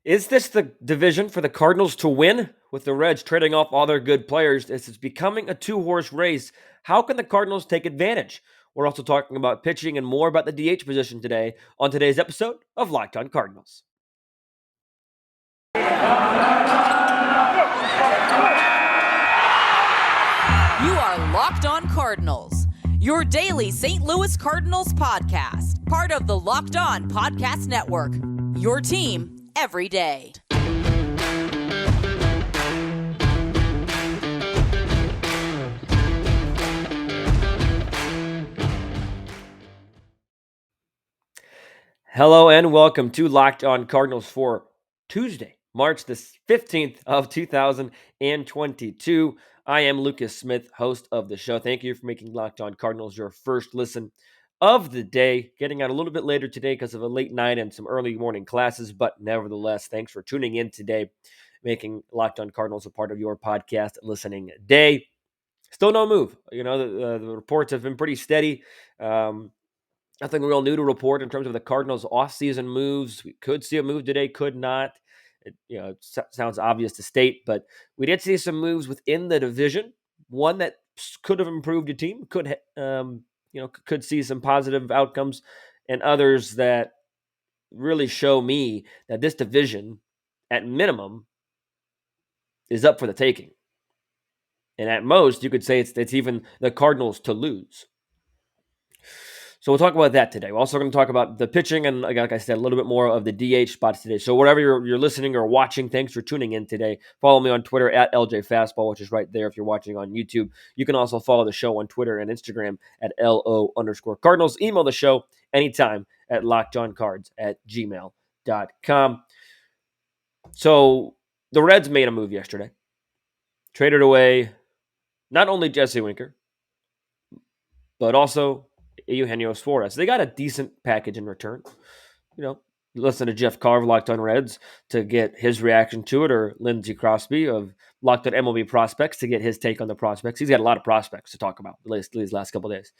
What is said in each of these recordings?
Is this the division for the Cardinals to win? With the Reds trading off all their good players, this is becoming a two-horse race. How can the Cardinals take advantage? We're also talking about pitching and more about the DH position today on today's episode of Locked On Cardinals. You are Locked On Cardinals, your daily St. Louis Cardinals podcast, part of the Locked On Podcast Network, your team every day. Hello and welcome to Locked On Cardinals for Tuesday, March the 15th of 2022. I am Lucas Smith, host of the show. Thank you for making Locked On Cardinals your first listen of the day. Getting out a little bit later today because of a late night and some early morning classes, but nevertheless, thanks for tuning in today, making Locked On Cardinals a part of your podcast listening day. Still no move. You know, the reports have been pretty steady. Nothing real new to report in terms of the Cardinals' offseason moves. We could see a move today, could not. It sounds obvious to state, but we did see some moves within the division. One that could have improved your team, could see some positive outcomes, and others that really show me that this division, at minimum, is up for the taking. And at most, you could say it's even the Cardinals to lose. So we'll talk about that today. We're also going to talk about the pitching and, like I said, a little bit more of the DH spots today. So wherever you're listening or watching, thanks for tuning in today. Follow me on Twitter at LJFastball, which is right there if you're watching on YouTube. You can also follow the show on Twitter and Instagram at LO_Cardinals. Email the show anytime at lockedoncards@gmail.com. So the Reds made a move yesterday. Traded away not only Jesse Winker, but also Eugenio Suarez. They got a decent package in return. You know, listen to Jeff Carr of Locked On Reds to get his reaction to it, or Lindsey Crosby of Locked On MLB Prospects to get his take on the prospects. He's got a lot of prospects to talk about these last couple of days.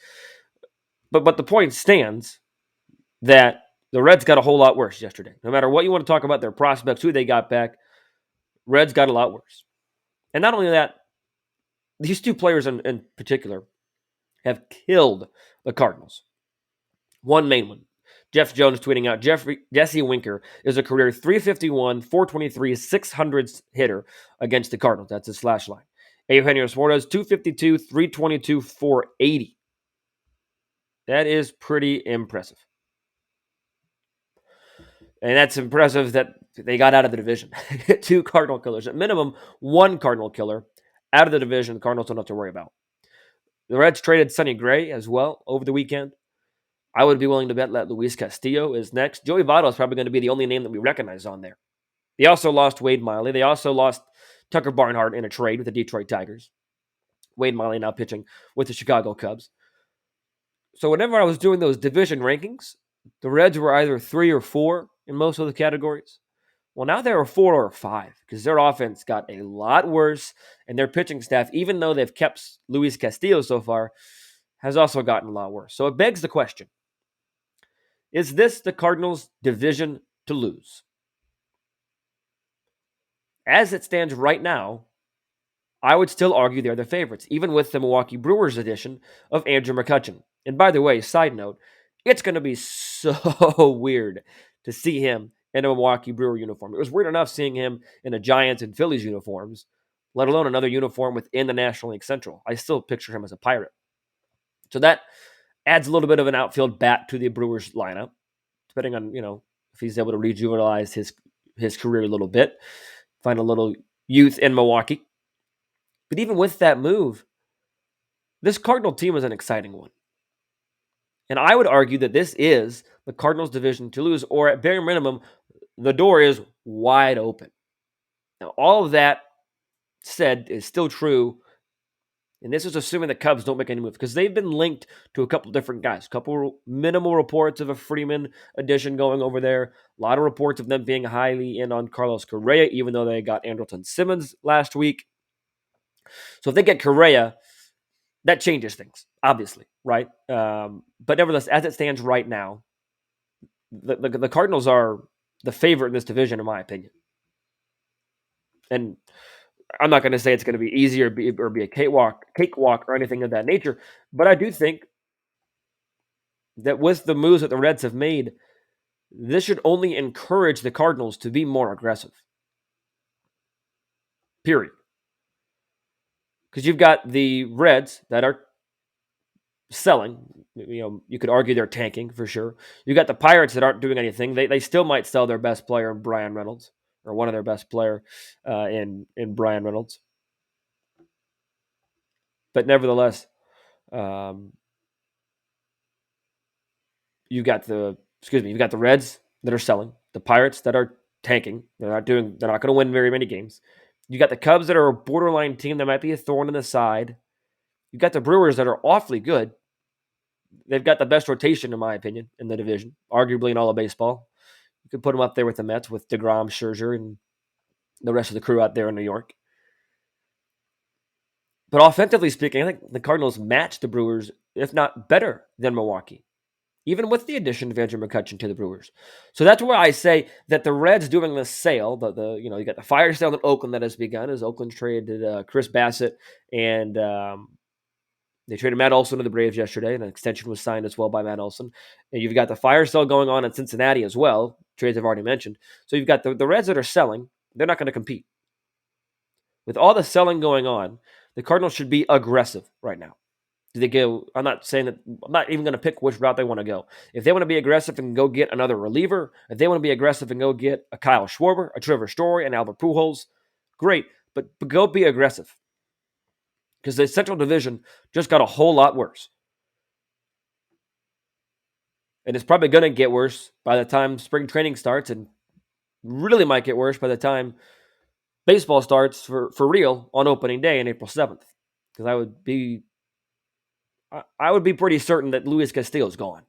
But the point stands that the Reds got a whole lot worse yesterday. No matter what you want to talk about their prospects, who they got back, Reds got a lot worse. And not only that, these two players in particular have killed the Cardinals. One main one. Jeff Jones tweeting out, Jesse Winker is a career .351, .423, 600 hitter against the Cardinals. That's his slash line. Eugenio Suarez, .252, .322, .480. That is pretty impressive. And that's impressive that they got out of the division. Two Cardinal killers. At minimum, one Cardinal killer out of the division the Cardinals don't have to worry about. The Reds traded Sonny Gray as well over the weekend. I would be willing to bet that Luis Castillo is next. Joey Votto is probably going to be the only name that we recognize on there. They also lost Wade Miley. They also lost Tucker Barnhart in a trade with the Detroit Tigers. Wade Miley now pitching with the Chicago Cubs. So whenever I was doing those division rankings, the Reds were either 3 or 4 in most of the categories. Well, now they're a 4 or 5 because their offense got a lot worse, and their pitching staff, even though they've kept Luis Castillo so far, has also gotten a lot worse. So it begs the question, is this the Cardinals' division to lose? As it stands right now, I would still argue they're the favorites, even with the Milwaukee Brewers edition of Andrew McCutchen. And by the way, side note, it's going to be so weird to see him in a Milwaukee Brewer uniform. It was weird enough seeing him in a Giants and Phillies uniforms, let alone another uniform within the National League Central. I still picture him as a Pirate. So that adds a little bit of an outfield bat to the Brewers lineup, depending on, if he's able to rejuvenate his career a little bit, find a little youth in Milwaukee. But even with that move, this Cardinal team is an exciting one. And I would argue that this is the Cardinals' division to lose, or at bare minimum, the door is wide open. Now, all of that said is still true, and this is assuming the Cubs don't make any moves, because they've been linked to a couple different guys. A couple minimal reports of a Freeman addition going over there. A lot of reports of them being highly in on Carlos Correa, even though they got Andrelton Simmons last week. So if they get Correa, that changes things, obviously, right? But nevertheless, as it stands right now, the Cardinals are the favorite in this division, in my opinion. And I'm not going to say it's going to be easy or be a cakewalk or anything of that nature, but I do think that with the moves that the Reds have made, this should only encourage the Cardinals to be more aggressive. Period. Because you've got the Reds that are selling. You could argue they're tanking for sure. You got the Pirates that aren't doing anything. They still might sell their best player in Brian Reynolds, or one of their best player in Brian Reynolds. But nevertheless, you've got the Reds that are selling, the Pirates that are tanking. They're not going to win very many games. You got the Cubs that are a borderline team that might be a thorn in the side. You got the Brewers that are awfully good. They've got the best rotation, in my opinion, in the division, arguably in all of baseball. You could put them up there with the Mets, with DeGrom, Scherzer, and the rest of the crew out there in New York. But offensively speaking, I think the Cardinals match the Brewers, if not better than Milwaukee, even with the addition of Andrew McCutchen to the Brewers. So that's where I say that the Reds doing this sale, you got the fire sale in Oakland that has begun, as Oakland traded Chris Bassett, and they traded Matt Olson to the Braves yesterday, and an extension was signed as well by Matt Olson. And you've got the fire sale going on in Cincinnati as well, trades I've already mentioned. So you've got the Reds that are selling. They're not going to compete. With all the selling going on, the Cardinals should be aggressive right now. Do they go? I'm not even going to pick which route they want to go. If they want to be aggressive and go get another reliever, if they want to be aggressive and go get a Kyle Schwarber, a Trevor Story, and Albert Pujols, great. But go be aggressive. Because the Central Division just got a whole lot worse. And it's probably going to get worse by the time spring training starts, and really might get worse by the time baseball starts for real on opening day on April 7th. Because I would be pretty certain that Luis Castillo is gone.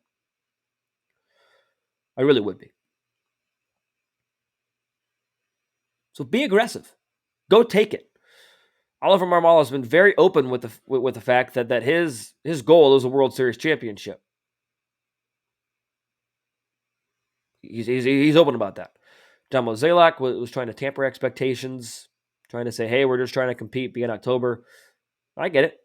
I really would be. So be aggressive. Go take it. Oliver Marmol has been very open with the fact that his goal is a World Series championship. He's open about that. John Mozeliak was trying to tamper expectations, trying to say, hey, we're just trying to compete, be in October. I get it.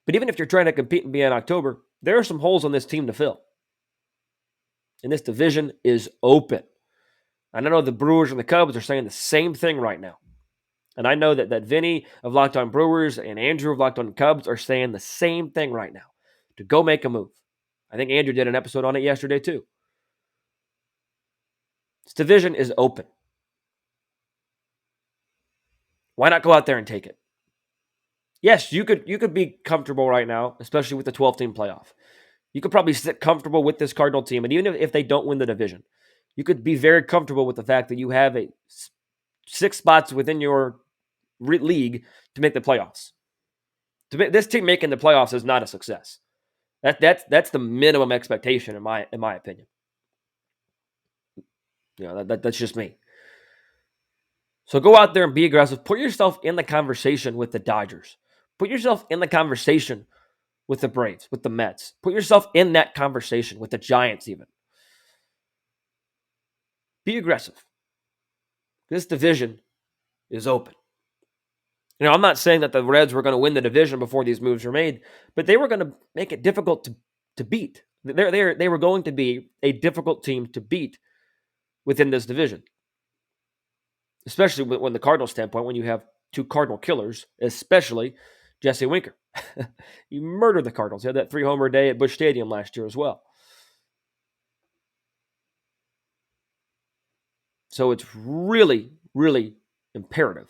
But even if you're trying to compete and be in October, there are some holes on this team to fill. And this division is open. And I know the Brewers and the Cubs are saying the same thing right now. And I know that Vinny of Locked On Brewers and Andrew of Locked On Cubs are saying the same thing right now, to go make a move. I think Andrew did an episode on it yesterday too. This division is open. Why not go out there and take it? Yes, you could be comfortable right now, especially with the 12-team playoff. You could probably sit comfortable with this Cardinal team, and even if they don't win the division, you could be very comfortable with the fact that you have 6 spots within your league to make the playoffs. This team making the playoffs is not a success. That's the minimum expectation in my opinion. That's just me. So go out there and be aggressive. Put yourself in the conversation with the Dodgers. Put yourself in the conversation with the Braves, with the Mets. Put yourself in that conversation with the Giants even. Be aggressive. This division is open. I'm not saying that the Reds were going to win the division before these moves were made, but they were going to make it difficult to beat. They were going to be a difficult team to beat within this division. Especially when the Cardinals standpoint, when you have 2 Cardinal killers, especially Jesse Winker. He murdered the Cardinals. He had that 3-homer day at Busch Stadium last year as well. So it's really, really imperative,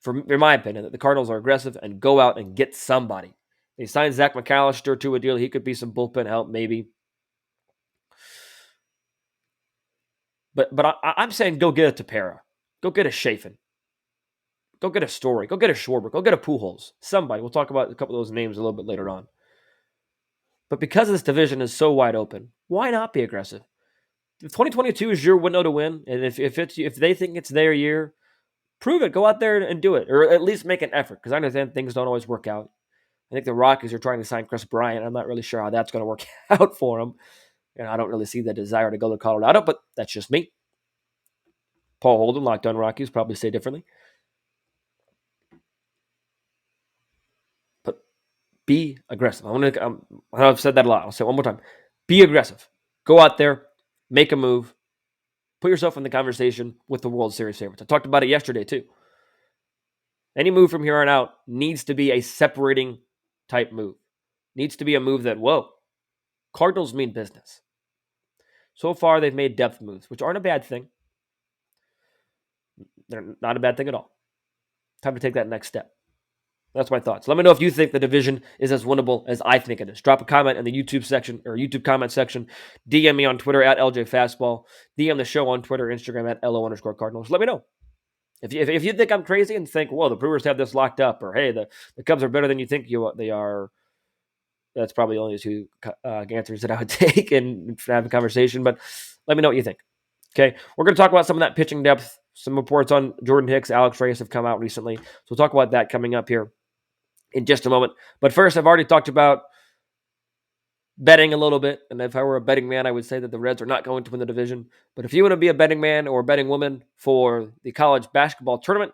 in my opinion, that the Cardinals are aggressive and go out and get somebody. They signed Zach McAllister to a deal. He could be some bullpen help, maybe. But I'm saying go get a Tepera. Go get a Chafin. Go get a Story. Go get a Schwarber. Go get a Pujols. Somebody. We'll talk about a couple of those names a little bit later on. But because this division is so wide open, why not be aggressive? If 2022 is your window to win, and if they think it's their year, prove it. Go out there and do it, or at least make an effort. Because I understand things don't always work out. I think the Rockies are trying to sign Chris Bryant. I'm not really sure how that's going to work out for them. And I don't really see the desire to go to Colorado, but that's just me. Paul Holden, Locked On Rockies, probably say differently. But be aggressive. I've said that a lot. I'll say it one more time. Be aggressive. Go out there, make a move, put yourself in the conversation with the World Series favorites. I talked about it yesterday, too. Any move from here on out needs to be a separating type move. Needs to be a move that, whoa, Cardinals mean business. So far, they've made depth moves, which aren't a bad thing. They're not a bad thing at all. Time to take that next step. That's my thoughts. Let me know if you think the division is as winnable as I think it is. Drop a comment in the YouTube section or YouTube comment section. DM me on Twitter at LJFastball. DM the show on Twitter, Instagram at LO_Cardinals. Let me know. If you think I'm crazy and think, whoa, the Brewers have this locked up, or hey, the Cubs are better than you think they are, that's probably only the two answers that I would take and have a conversation. But let me know what you think. Okay, we're going to talk about some of that pitching depth. Some reports on Jordan Hicks, Alex Reyes have come out recently. So we'll talk about that coming up here in just a moment. But first, I've already talked about betting a little bit. And if I were a betting man, I would say that the Reds are not going to win the division. But if you want to be a betting man or a betting woman for the college basketball tournament,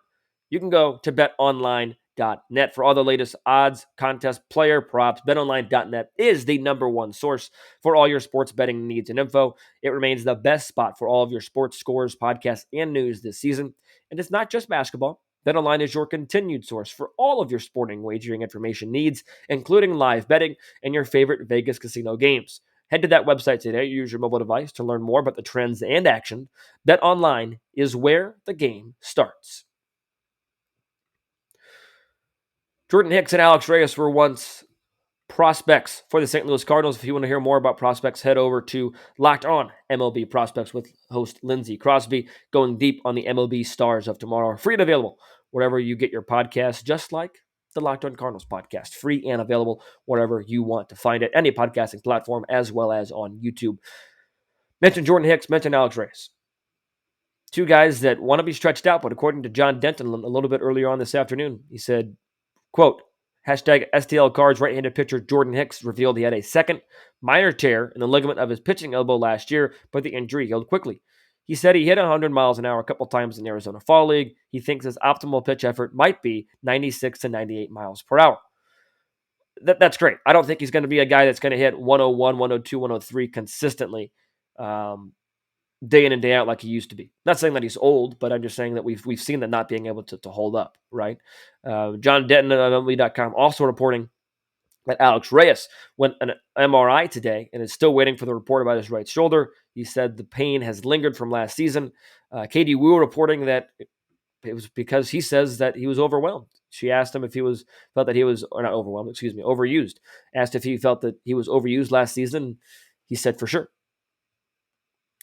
you can go to betonline.net for all the latest odds, contests, player props. BetOnline.net is the number one source for all your sports betting needs and info. It remains the best spot for all of your sports scores, podcasts, and news this season. And it's not just basketball. BetOnline is your continued source for all of your sporting wagering information needs, including live betting and your favorite Vegas casino games. Head to that website today. Use your mobile device to learn more about the trends and action. BetOnline is where the game starts. Jordan Hicks and Alex Reyes were once prospects for the St. Louis Cardinals. If you want to hear more about prospects, head over to Locked On MLB Prospects with host Lindsey Crosby, going deep on the MLB stars of tomorrow. Free and available wherever you get your podcasts, just like the Locked On Cardinals podcast. Free and available wherever you want to find it, any podcasting platform, as well as on YouTube. Mention Jordan Hicks, mention Alex Reyes. Two guys that want to be stretched out, but according to John Denton a little bit earlier on this afternoon, he said, quote, hashtag STL Cards right-handed pitcher Jordan Hicks revealed he had a second minor tear in the ligament of his pitching elbow last year, but the injury healed quickly. He said he hit 100 miles an hour a couple times in the Arizona Fall League. He thinks his optimal pitch effort might be 96 to 98 miles per hour. That's great. I don't think he's going to be a guy that's going to hit 101, 102, 103 consistently day in and day out like he used to be. Not saying that he's old, but I'm just saying that we've seen that not being able to hold up, right? John Denton of MLB.com also reporting that Alex Reyes went an MRI today and is still waiting for the report about his right shoulder. He said the pain has lingered from last season. Katie Wu reporting that it was because he says that he was overwhelmed. She asked him if he felt that he was, or not overwhelmed, overused. Asked if he felt that he was overused last season. He said for sure.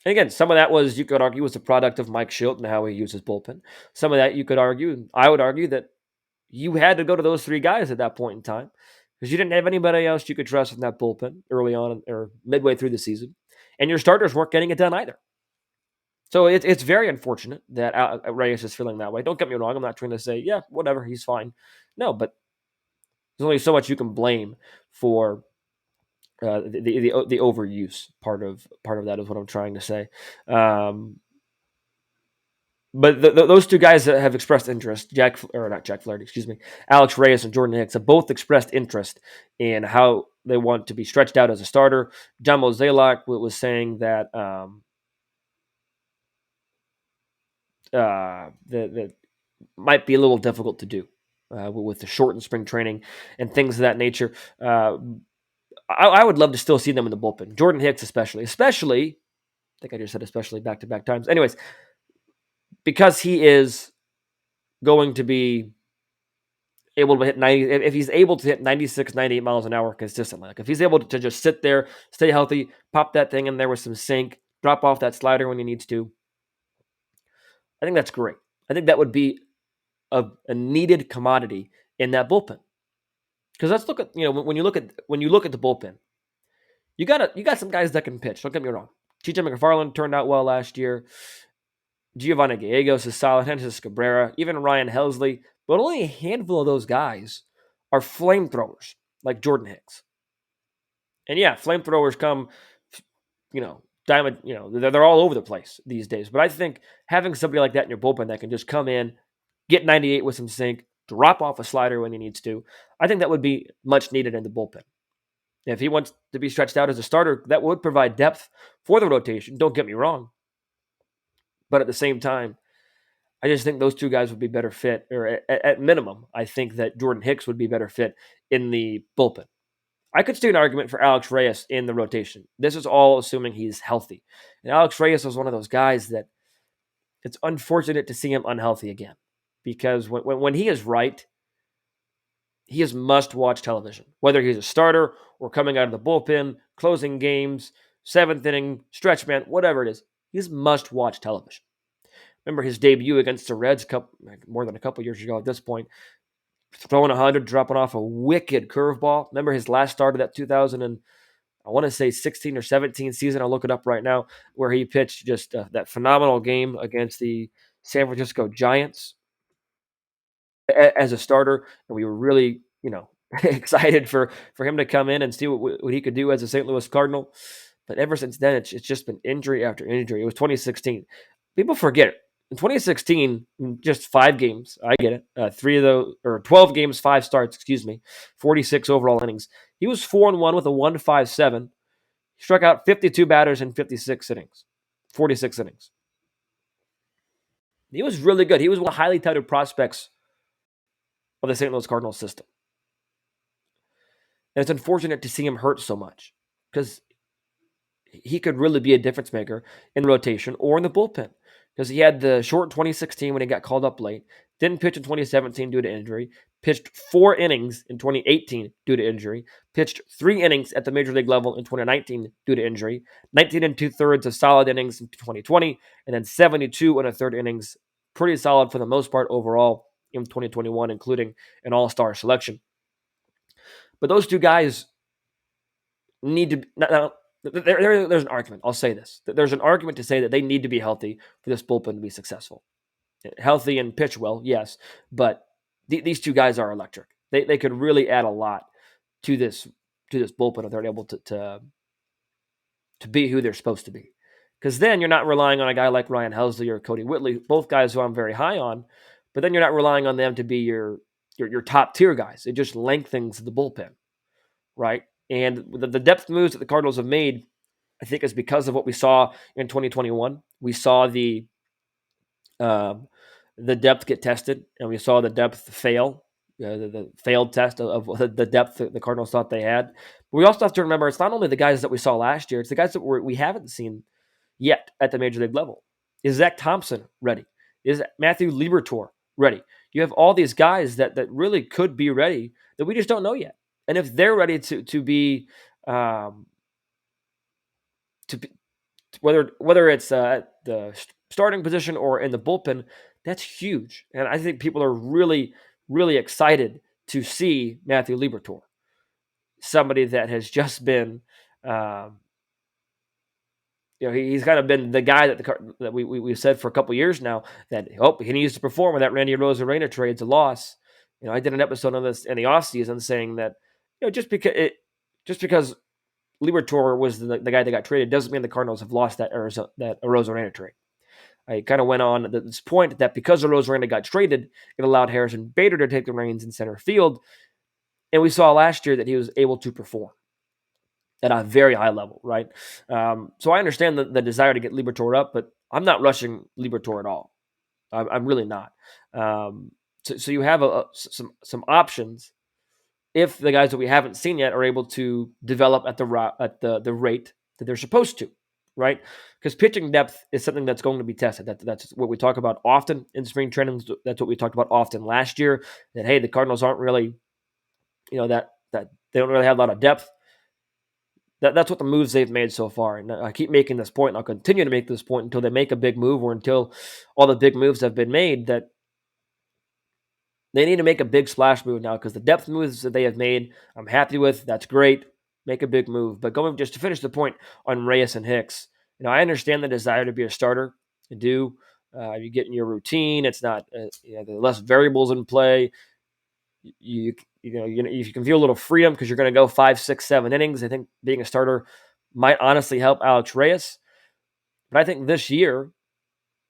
And again, some of that was, you could argue, was the product of Mike Schilt and how he uses bullpen. Some of that you could argue, and I would argue, that you had to go to those three guys at that point in time because you didn't have anybody else you could trust in that bullpen early on or midway through the season. And your starters weren't getting it done either. So it's very unfortunate that Reyes is feeling that way. Don't get me wrong. I'm not trying to say, yeah, whatever, he's fine. No, but there's only so much you can blame for the overuse part of that is what I'm trying to say. But those two guys that have expressed interest, Alex Reyes and Jordan Hicks, have both expressed interest in how they want to be stretched out as a starter. John Mozeliak was saying that that might be a little difficult to do with the shortened spring training and things of that nature. I would love to still see them in the bullpen. Jordan Hicks especially, I think I just said especially back-to-back times. Anyways, because he is going to be able to hit 90, if he's able to hit 96, 98 miles an hour consistently, like if he's able to just sit there, stay healthy, pop that thing in there with some sink, drop off that slider when he needs to, I think that's great. I think that would be a needed commodity in that bullpen. Because let's look at, when you look at the bullpen, you got some guys that can pitch. Don't get me wrong. TJ McFarland turned out well last year. Giovanni Gallegos is solid. Henderson Cabrera, even Ryan Helsley. But only a handful of those guys are flamethrowers like Jordan Hicks. And yeah, flamethrowers come diamond, they're all over the place these days. But I think having somebody like that in your bullpen that can just come in, get 98 with some sink, drop off a slider when he needs to, I think that would be much needed in the bullpen. If he wants to be stretched out as a starter, that would provide depth for the rotation. Don't get me wrong. But at the same time, I just think those two guys would be better fit, or at minimum, I think that Jordan Hicks would be better fit in the bullpen. I could see an argument for Alex Reyes in the rotation. This is all assuming he's healthy. And Alex Reyes was one of those guys that it's unfortunate to see him unhealthy again. Because when he is right, he is must-watch television. Whether he's a starter or coming out of the bullpen, closing games, seventh inning, stretch man, whatever it is, he's must-watch television. Remember his debut against the Reds more than a couple years ago at this point, throwing 100, dropping off a wicked curveball. Remember his last start of that 2000 and I want to say 16 or 17 season. I'll look it up right now, where he pitched just that phenomenal game against the San Francisco Giants as a starter, and we were really, excited for him to come in and see what he could do as a St. Louis Cardinal. But ever since then, it's just been injury after injury. It was 2016. People forget it. In 2016, just 5 games, I get it. 12 games, 5 starts, 46 overall innings. He was 4-1 with a 1.57. He struck out 52 batters in 46 innings, 46 innings. He was really good. He was one of the highly touted prospects of the St. Louis Cardinals system. And it's unfortunate to see him hurt so much because he could really be a difference maker in the rotation or in the bullpen. Because he had the short 2016 when he got called up late, didn't pitch in 2017 due to injury, pitched 4 innings in 2018 due to injury, pitched 3 innings at the major league level in 2019 due to injury, 19 2/3 of solid innings in 2020, and then 72 1/3 innings, pretty solid for the most part overall in 2021, including an all-star selection. But those two guys need to now. There's an argument. I'll say this. There's an argument to say that they need to be healthy for this bullpen to be successful. Healthy and pitch well, yes, but these two guys are electric. They could really add a lot to this bullpen if they're able to be who they're supposed to be. Because then you're not relying on a guy like Ryan Helsley or Cody Whitley, both guys who I'm very high on, but then you're not relying on them to be your top tier guys. It just lengthens the bullpen, right? And the depth moves that the Cardinals have made, I think, is because of what we saw in 2021. We saw the depth get tested, and we saw the depth fail, the failed test of the depth that the Cardinals thought they had. But we also have to remember it's not only the guys that we saw last year, it's the guys that we haven't seen yet at the major league level. Is Zach Thompson ready? Is Matthew Liberatore ready? You have all these guys that really could be ready that we just don't know yet. And if they're ready to be, whether it's the starting position or in the bullpen, that's huge. And I think people are really, really excited to see Matthew Liberatore, somebody that has just been, he's kind of been the guy that we've said for a couple years now that he needs to perform when that Randy Arozarena trade's a loss. I did an episode on this in the offseason saying that just because Liberatore was the guy that got traded doesn't mean the Cardinals have lost that Arozarena trade. I kind of went on at this point that because Arozarena got traded, it allowed Harrison Bader to take the reins in center field, and we saw last year that he was able to perform at a very high level, right? So I understand the desire to get Liberatore up, but I'm not rushing Liberatore at all. I'm really not. So you have some options if the guys that we haven't seen yet are able to develop at the rate that they're supposed to, right? Because pitching depth is something that's going to be tested. That's what we talk about often in spring training. That's what we talked about often last year. That hey, the Cardinals aren't really, that they don't really have a lot of depth. That's what the moves they've made so far. And I keep making this point, and I'll continue to make this point until they make a big move or until all the big moves have been made, that they need to make a big splash move now because the depth moves that they have made, I'm happy with. That's great. Make a big move. But going just to finish the point on Reyes and Hicks, I understand the desire to be a starter. I do. You get in your routine. It's not, the less variables in play. You can feel a little freedom because you're going to go 5, 6, 7 innings. I think being a starter might honestly help Alex Reyes. But I think this year,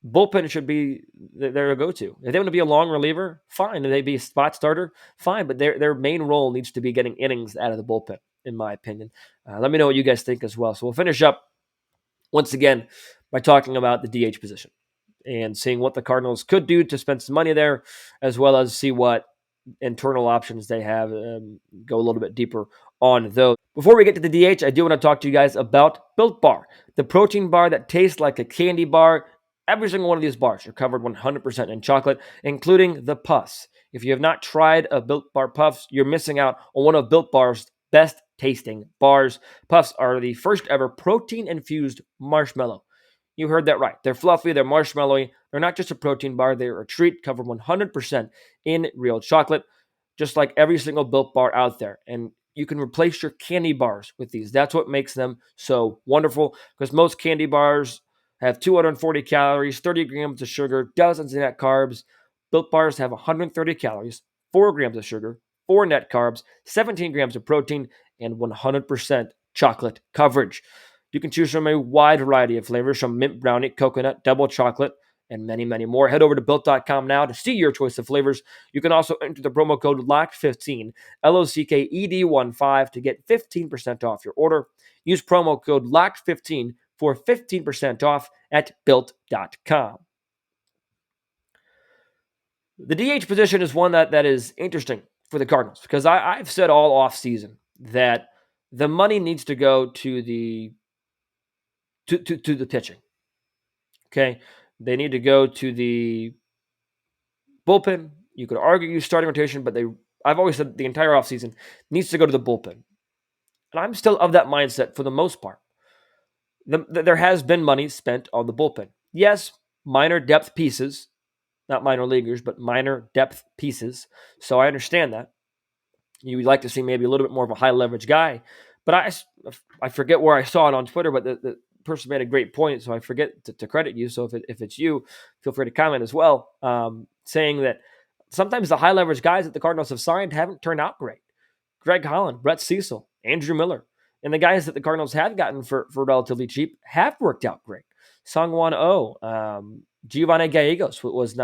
bullpen should be their go-to. If they want to be a long reliever, fine. If they be a spot starter, fine. But their main role needs to be getting innings out of the bullpen, in my opinion. Let me know what you guys think as well. So we'll finish up once again by talking about the DH position and seeing what the Cardinals could do to spend some money there, as well as see what internal options they have. Go a little bit deeper on those. Before we get to the DH, I do want to talk to you guys about Built Bar, the protein bar that tastes like a candy bar. Every single one of these bars are covered 100% in chocolate, including the puffs. If you have not tried a Built Bar Puffs, you're missing out on one of Built Bar's best tasting bars. Puffs are the first ever protein-infused marshmallow. You heard that right. They're fluffy, they're marshmallowy. They're not just a protein bar, they're a treat covered 100% in real chocolate, just like every single Built Bar out there. And you can replace your candy bars with these. That's what makes them so wonderful, because most candy bars have 240 calories, 30 grams of sugar, dozens of net carbs. Built Bars have 130 calories, 4 grams of sugar, 4 net carbs, 17 grams of protein, and 100% chocolate coverage. You can choose from a wide variety of flavors, from mint brownie, coconut, double chocolate, and many, many more. Head over to built.com now to see your choice of flavors. You can also enter the promo code LOCKED15, LOCKED15, to get 15% off your order. Use promo code LOCKED15 for 15% off at built.com. The DH position is one that is interesting for the Cardinals, because I've said all offseason that the money needs to go to the pitching. Okay, they need to go to the bullpen. You could argue starting rotation, but I've always said the entire offseason needs to go to the bullpen. And I'm still of that mindset for the most part. There has been money spent on the bullpen. Yes, minor depth pieces, not minor leaguers, but minor depth pieces. So I understand that. You would like to see maybe a little bit more of a high leverage guy. But I forget where I saw it on Twitter, but the person made a great point, so I forget to credit you. So if it's you, feel free to comment as well, saying that sometimes the high leverage guys that the Cardinals have signed haven't turned out great. Greg Holland, Brett Cecil, Andrew Miller, and the guys that the Cardinals have gotten for relatively cheap have worked out great. Sungwon Oh, Giovanni Gallegos was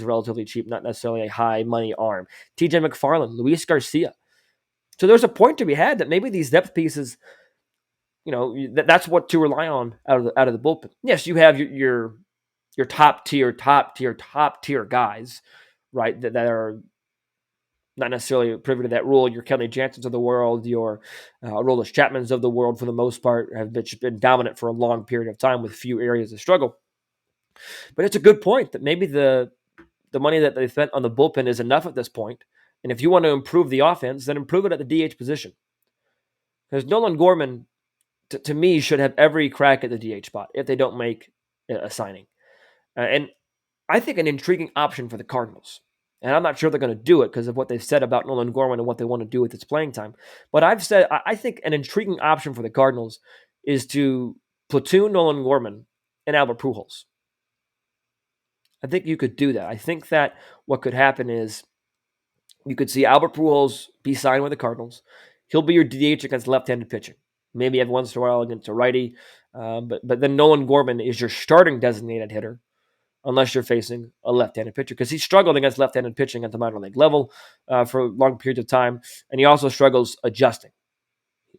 relatively cheap, not necessarily a high money arm. TJ McFarland, Luis Garcia. So there's a point to be had that maybe these depth pieces, that's what to rely on out of the bullpen. Yes, you have your top tier guys, right? That are not necessarily privy to that rule. Your Kelly Jansons of the world, your Aroldis Chapmans of the world, for the most part, have been dominant for a long period of time with few areas of struggle. But it's a good point that maybe the money that they spent on the bullpen is enough at this point. And if you want to improve the offense, then improve it at the DH position. Because Nolan Gorman, to me, should have every crack at the DH spot if they don't make a signing. And I think an intriguing option for the Cardinals. And I'm not sure they're going to do it because of what they've said about Nolan Gorman and what they want to do with his playing time. But I've said I think an intriguing option for the Cardinals is to platoon Nolan Gorman and Albert Pujols. I think you could do that. I think that what could happen is you could see Albert Pujols be signed with the Cardinals. He'll be your DH against left-handed pitching. Maybe every once in a while against a righty. But then Nolan Gorman is your starting designated hitter, unless you're facing a left-handed pitcher, because he struggled against left-handed pitching at the minor league level for long periods of time, and he also struggles adjusting.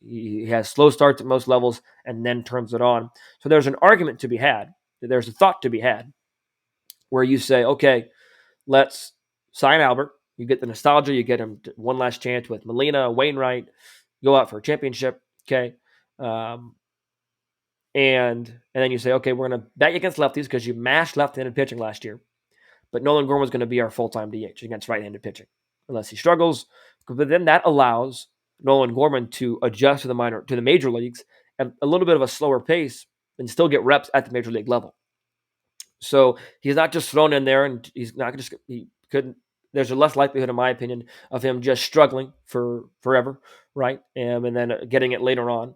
He has slow starts at most levels and then turns it on. So there's an argument to be had, there's a thought to be had, where you say, okay, let's sign Albert. You get the nostalgia, you get him one last chance with Molina, Wainwright, go out for a championship, okay? And then you say, okay, we're going to bet against lefties because you mashed left-handed pitching last year. But Nolan Gorman was going to be our full-time DH against right-handed pitching, unless he struggles. But then that allows Nolan Gorman to adjust to the major leagues at a little bit of a slower pace and still get reps at the major league level. So he's not just thrown in there, and there's a less likelihood, in my opinion, of him just struggling for forever, right? And then getting it later on.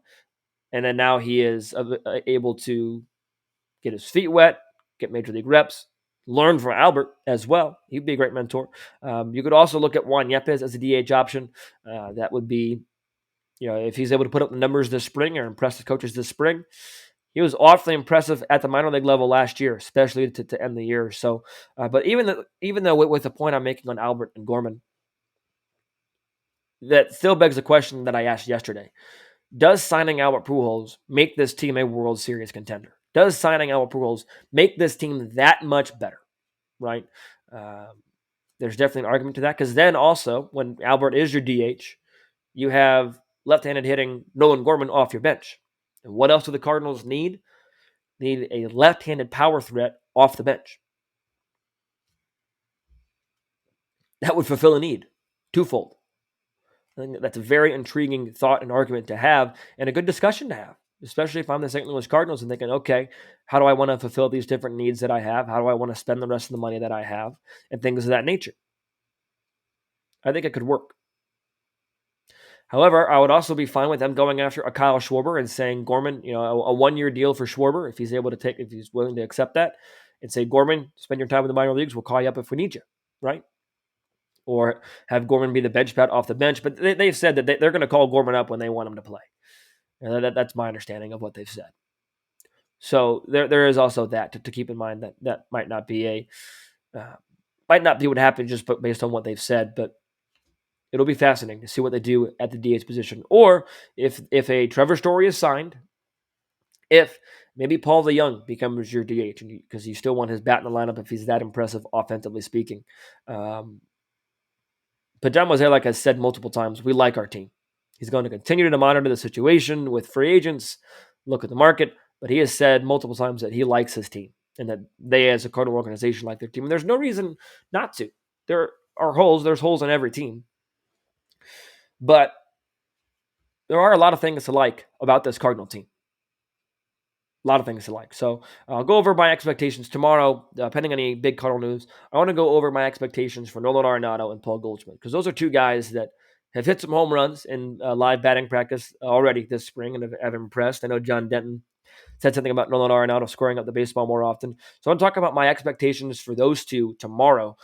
And then now he is able to get his feet wet, get major league reps, learn from Albert as well. He'd be a great mentor. You could also look at Juan Yepes as a DH option. That would be If he's able to put up the numbers this spring or impress the coaches this spring, he was awfully impressive at the minor league level last year, especially to end the year. So, but even though with the point I'm making on Albert and Gorman, that still begs the question that I asked yesterday. Does signing Albert Pujols make this team a World Series contender? Does signing Albert Pujols make this team that much better? Right? There's definitely an argument to that, because then also when Albert is your DH, you have left-handed hitting Nolan Gorman off your bench. And what else do the Cardinals need? They need a left-handed power threat off the bench. That would fulfill a need, twofold. I think that's a very intriguing thought and argument to have, and a good discussion to have, especially if I'm the St. Louis Cardinals and thinking, okay, how do I want to fulfill these different needs that I have? How do I want to spend the rest of the money that I have? And things of that nature. I think it could work. However, I would also be fine with them going after a Kyle Schwarber and saying, Gorman, a one-year deal for Schwarber, if he's willing to accept that, and say, Gorman, spend your time in the minor leagues. We'll call you up if we need you, right? Or have Gorman be the bench bat off the bench. But they've said that they're going to call Gorman up when they want him to play. And that's my understanding of what they've said. So there is also that to keep in mind, that might not be what happens just based on what they've said, but it'll be fascinating to see what they do at the DH position. Or if a Trevor Story is signed, if maybe Paul DeYoung becomes your DH, because you still want his bat in the lineup if he's that impressive offensively speaking. But John Mozeliak, like I said multiple times, we like our team. He's going to continue to monitor the situation with free agents, look at the market, but he has said multiple times that he likes his team and that they as a Cardinal organization like their team. And there's no reason not to. There are holes. There's holes in every team. But there are a lot of things to like about this Cardinal team. A lot of things to like. So I'll go over my expectations tomorrow, pending any big Cardinal news. I want to go over my expectations for Nolan Arenado and Paul Goldschmidt, because those are two guys that have hit some home runs in live batting practice already this spring and have impressed. I know John Denton said something about Nolan Arenado scoring up the baseball more often. So I want to talk about my expectations for those two tomorrow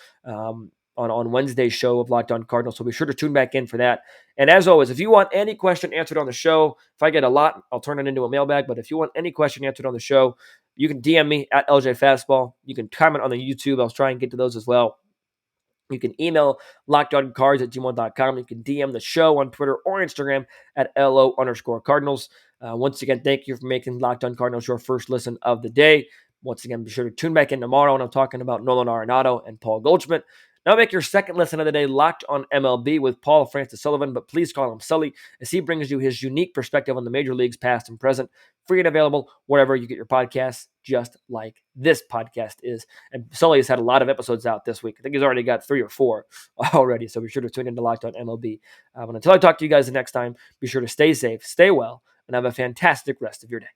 on Wednesday's show of Locked On Cardinals. So be sure to tune back in for that. And as always, if you want any question answered on the show, if I get a lot, I'll turn it into a mailbag. But if you want any question answered on the show, you can DM me at LJ Fastball. You can comment on the YouTube. I'll try and get to those as well. You can email lockedoncards@gmail.com. You can DM the show on Twitter or Instagram at LO_Cardinals. Once again, thank you for making Locked On Cardinals your first listen of the day. Once again, be sure to tune back in tomorrow when I'm talking about Nolan Arenado and Paul Goldschmidt. Now make your second listen of the day Locked On MLB with Paul Francis Sullivan, but please call him Sully, as he brings you his unique perspective on the major leagues past and present, free and available wherever you get your podcasts, just like this podcast is. And Sully has had a lot of episodes out this week. I think he's already got 3 or 4 already, so be sure to tune into Locked On MLB. But until I talk to you guys the next time, be sure to stay safe, stay well, and have a fantastic rest of your day.